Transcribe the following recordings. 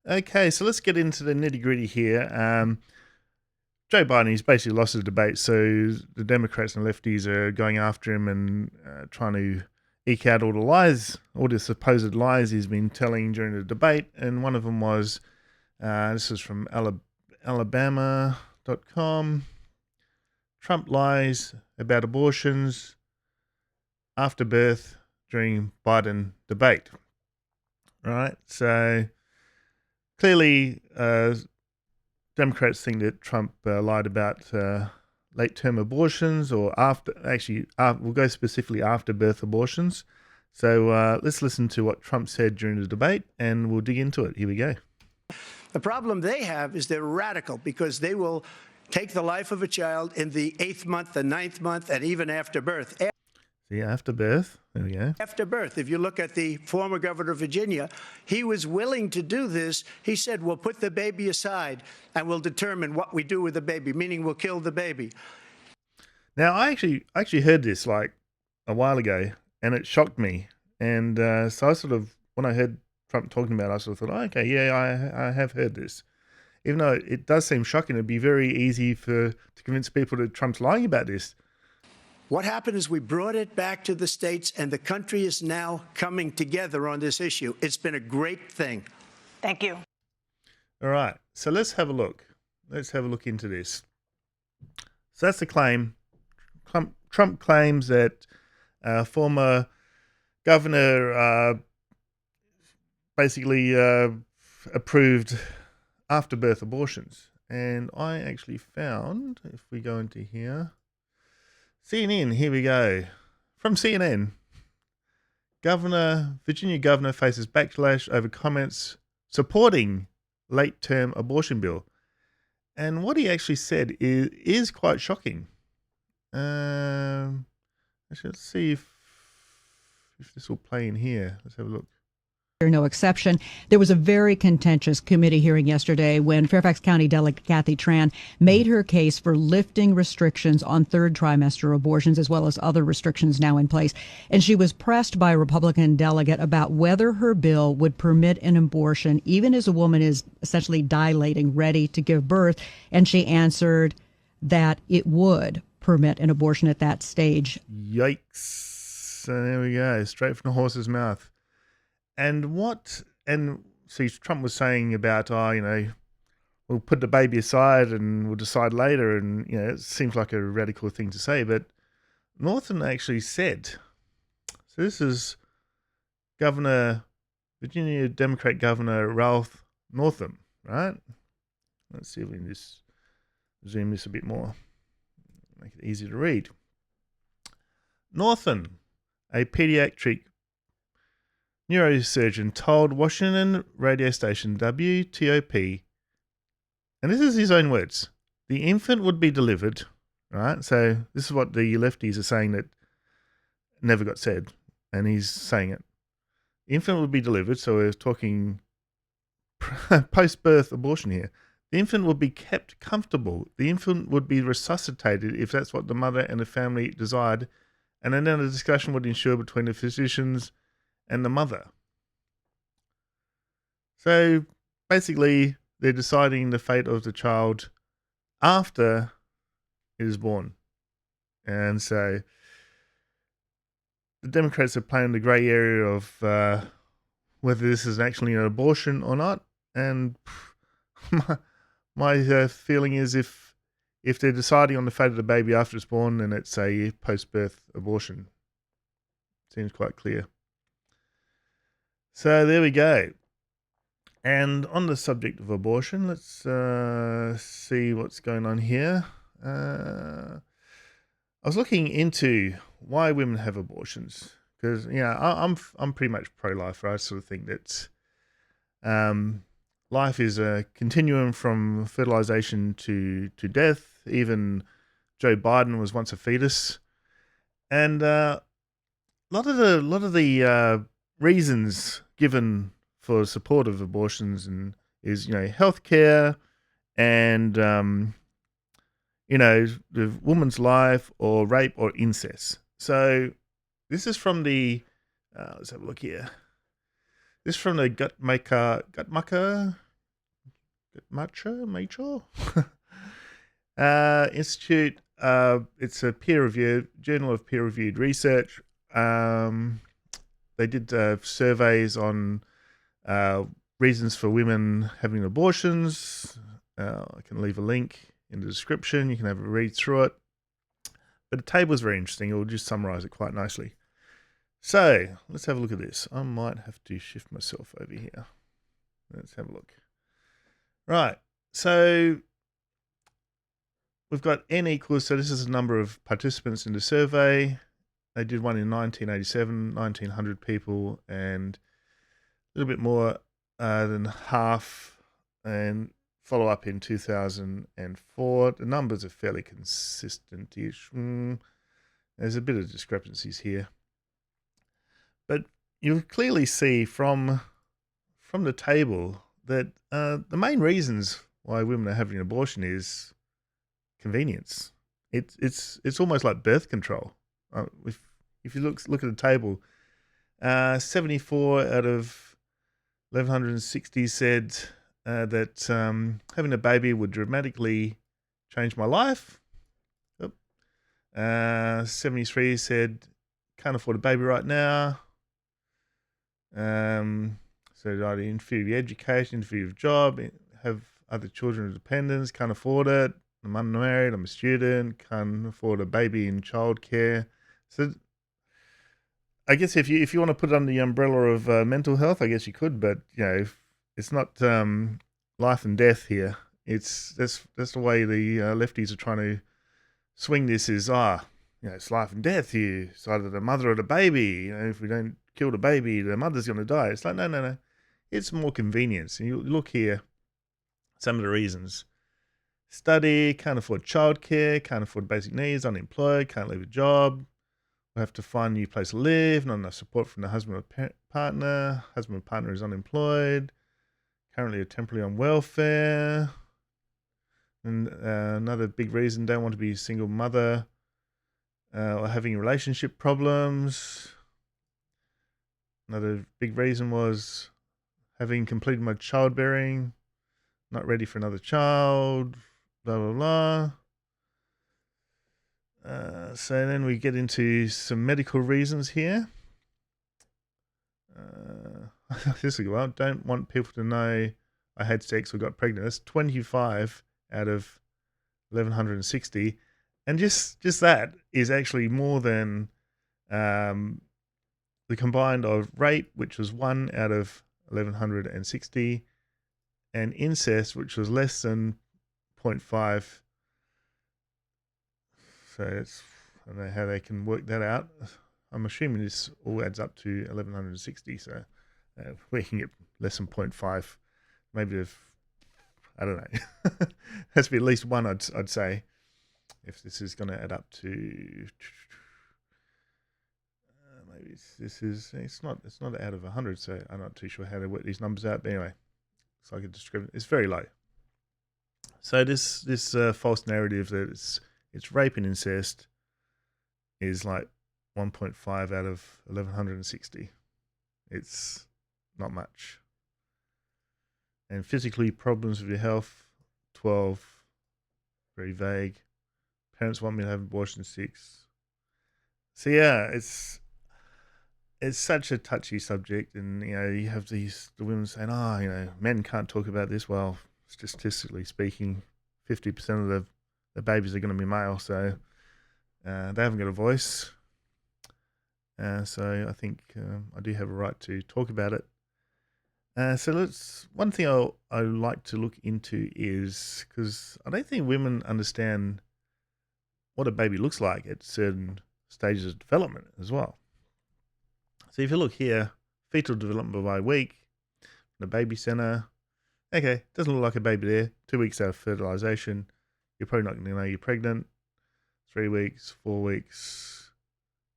Okay, so let's get into the nitty gritty here. Joe Biden, he's basically lost the debate, so the Democrats and lefties are going after him and trying to eke out all the lies, all the supposed lies he's been telling during the debate. And one of them was this is from Alabama.com. Trump lies about abortions after birth during Biden debate. Right, so clearly, Democrats think that Trump lied about late-term abortions, or we'll go specifically after birth abortions. So let's listen to what Trump said during the debate, and we'll dig into it. Here we go. The problem they have is they're radical because they will take the life of a child in the 8th month, the 9th month, and even after birth. See, after birth. There we go. After birth, if you look at the former governor of Virginia, he was willing to do this. He said, we'll put the baby aside and we'll determine what we do with the baby, meaning we'll kill the baby. Now, I actually heard this like a while ago, and it shocked me. And so I sort of, when I heard Trump talking about it, I sort of thought, oh, okay, yeah, I have heard this. Even though it does seem shocking, it'd be very easy to convince people that Trump's lying about this. What happened is we brought it back to the states, and the country is now coming together on this issue. It's been a great thing. Thank you. All right, so let's have a look. Let's have a look into this. So that's the claim. Trump claims that former governor basically approved after-birth abortions. And I actually found, if we go into here, CNN, here we go. From CNN, Virginia governor faces backlash over comments supporting late-term abortion bill. And what he actually said is quite shocking. Actually, let's see if this will play in here. Let's have a look. No exception. There was a very contentious committee hearing yesterday when Fairfax County Delegate Kathy Tran made her case for lifting restrictions on third trimester abortions, as well as other restrictions now in place. And she was pressed by a Republican delegate about whether her bill would permit an abortion even as a woman is essentially dilating, ready to give birth. And she answered that it would permit an abortion at that stage. Yikes. So there we go. Straight from the horse's mouth. And see, Trump was saying about, we'll put the baby aside and we'll decide later. And, it seems like a radical thing to say, but Northam actually said, so this is Virginia Democrat Governor Ralph Northam, right? Let's see if we can just zoom this a bit more, make it easier to read. Northam, a pediatric neurosurgeon, told Washington radio station WTOP, and this is his own words, the infant would be delivered, right? So this is what the lefties are saying that never got said, and he's saying it. The infant would be delivered, so we're talking post-birth abortion here. The infant would be kept comfortable. The infant would be resuscitated if that's what the mother and the family desired, and then a discussion would ensue between the physicians and the mother. So basically, they're deciding the fate of the child after it is born. And so the Democrats are playing the grey area of whether this is actually an abortion or not. And my feeling is if they're deciding on the fate of the baby after it's born, then it's a post-birth abortion. Seems quite clear. So there we go. And on the subject of abortion, let's see what's going on here. I was looking into why women have abortions because I'm pretty much pro-life. Right? I sort of think that life is a continuum from fertilization to death. Even Joe Biden was once a fetus, and a lot of the reasons given for support of abortions is healthcare and the woman's life or rape or incest. So this is from let's have a look here. This is from the Guttmacher Mature Institute. It's a peer-reviewed journal of peer-reviewed research. They did surveys on reasons for women having abortions. I can leave a link in the description. You can have a read through it. But the table is very interesting. It will just summarize it quite nicely. So let's have a look at this. I might have to shift myself over here. Let's have a look. Right. So we've got N equals, so this is the number of participants in the survey. They did one in 1987, 1,900 people, and a little bit more than half, and follow up in 2004. The numbers are fairly consistent-ish. There's a bit of discrepancies here. But you clearly see from the table that the main reasons why women are having an abortion is convenience. It's almost like birth control. If you look at the table, 74 out of 1,160 said that having a baby would dramatically change my life. 73 said can't afford a baby right now. So either inferior education, inferior job, have other children or dependents, can't afford it. I'm unmarried, I'm a student, can't afford a baby in childcare. So I guess if you want to put it under the umbrella of mental health, I guess you could, but it's not life and death here. That's the way the lefties are trying to swing this. Is it's life and death here. It's either the mother or the baby. If we don't kill the baby, the mother's going to die. It's like no. It's more convenience. And you look here, some of the reasons. Study, can't afford childcare, can't afford basic needs, unemployed, can't leave a job, will have to find a new place to live, not enough support from the husband or partner, husband or partner is unemployed, currently or temporarily on welfare, and another big reason, don't want to be a single mother, or having relationship problems. Another big reason was having completed my childbearing, not ready for another child, blah, blah, blah. So then we get into some medical reasons here. This is a good one. Don't want people to know I had sex or got pregnant. That's 25 out of 1,160. And just that is actually more than the combined of rape, which was 1 out of 1,160, and incest, which was less than 0.5. So I don't know how they can work that out. I'm assuming this all adds up to 1,160. So we can get less than 0.5. Maybe I don't know. Has to be at least one, I'd say, if this is going to add up to. Maybe it's not out of 100. So I'm not too sure how to work these numbers out. But anyway, it's like a discrepancy. It's very low. So this false narrative that it's rape and incest is like 1.5 out of 1,160. It's not much. And physically problems with your health, 12, very vague. Parents want me to have abortion, 6. So yeah, it's such a touchy subject, and you have the women saying, men can't talk about this. Well, statistically speaking, 50% of the babies are going to be male, so they haven't got a voice. So I think I do have a right to talk about it. So one thing I like to look into is, because I don't think women understand what a baby looks like at certain stages of development as well. So if you look here, fetal development by week, the baby center, okay, doesn't look like a baby there. 2 weeks out of fertilization, you're probably not going to know you're pregnant. 3 weeks, 4 weeks,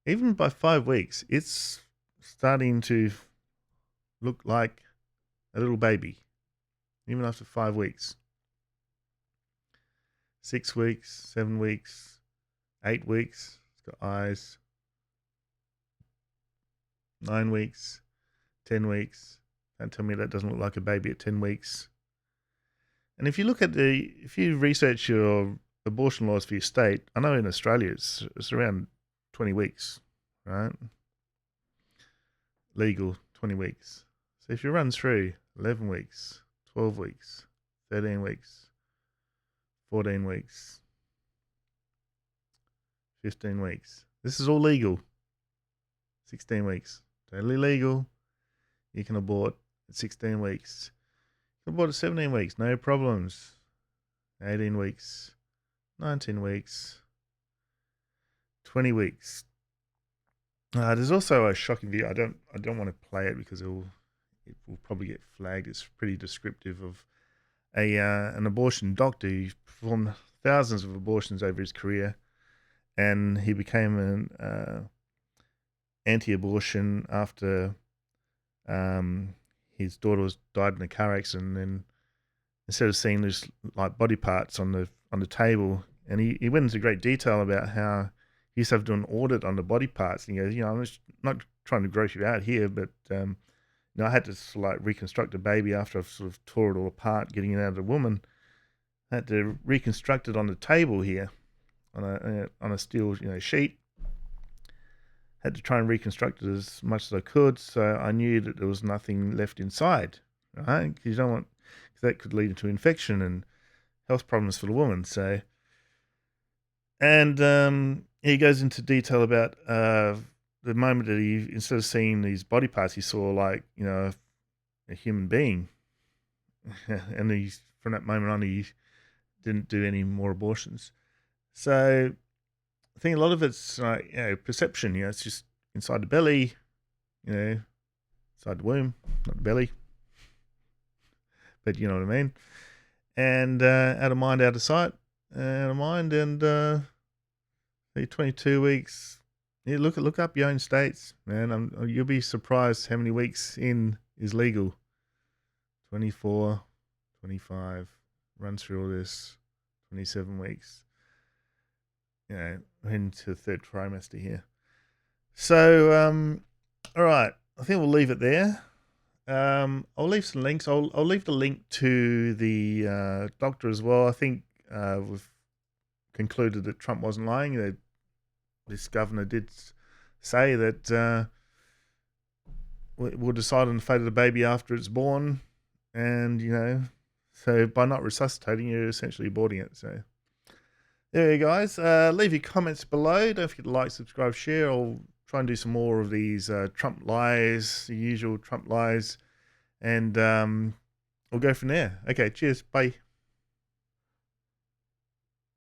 even by 5 weeks, it's starting to look like a little baby, even after 5 weeks. 6 weeks, 7 weeks, 8 weeks, it's got eyes. 9 weeks, 10 weeks. Don't tell me that doesn't look like a baby at 10 weeks. And if you look at if you research your abortion laws for your state, I know in Australia it's around 20 weeks, right? Legal 20 weeks. So if you run through 11 weeks, 12 weeks, 13 weeks, 14 weeks, 15 weeks, this is all legal. 16 weeks, totally legal. You can abort at 16 weeks. You can abort at 17 weeks, no problems. 18 weeks, 19 weeks, 20 weeks. There's also a shocking video. I don't want to play it because it will probably get flagged. It's pretty descriptive of an abortion doctor. He performed thousands of abortions over his career, and he became an anti-abortion after his daughter died in a car accident. And instead of seeing these like body parts on the table, and he went into great detail about how he used to have to do an audit on the body parts. And he goes, I'm just not trying to gross you out here, but I had to sort of like reconstruct a baby after I've sort of tore it all apart, getting it out of the woman. I had to reconstruct it on the table here, on a steel sheet. Had to try and reconstruct it as much as I could, so I knew that there was nothing left inside, right? Because you don't want, because that could lead to infection and health problems for the woman. So, and he goes into detail about the moment that he, instead of seeing these body parts, he saw like a human being, and he's from that moment on he didn't do any more abortions. So I think a lot of it's perception. It's just inside the belly, inside the womb, not the belly, but you know what I mean. And out of mind, out of sight, out of mind, and 22 weeks. Yeah, look up your own states, man. You'll be surprised how many weeks in is legal. 24, 25, run through all this, 27 weeks. Into the third trimester here. So, all right, I think we'll leave it there. I'll leave some links. I'll leave the link to the doctor as well. I think we've concluded that Trump wasn't lying. That this governor did say that we'll decide on the fate of the baby after it's born, and so by not resuscitating, you're essentially aborting it. So there you guys. Leave your comments below. Don't forget to like, subscribe, share. I'll try and do some more of these Trump lies, the usual Trump lies, and we'll go from there. Okay, cheers. Bye.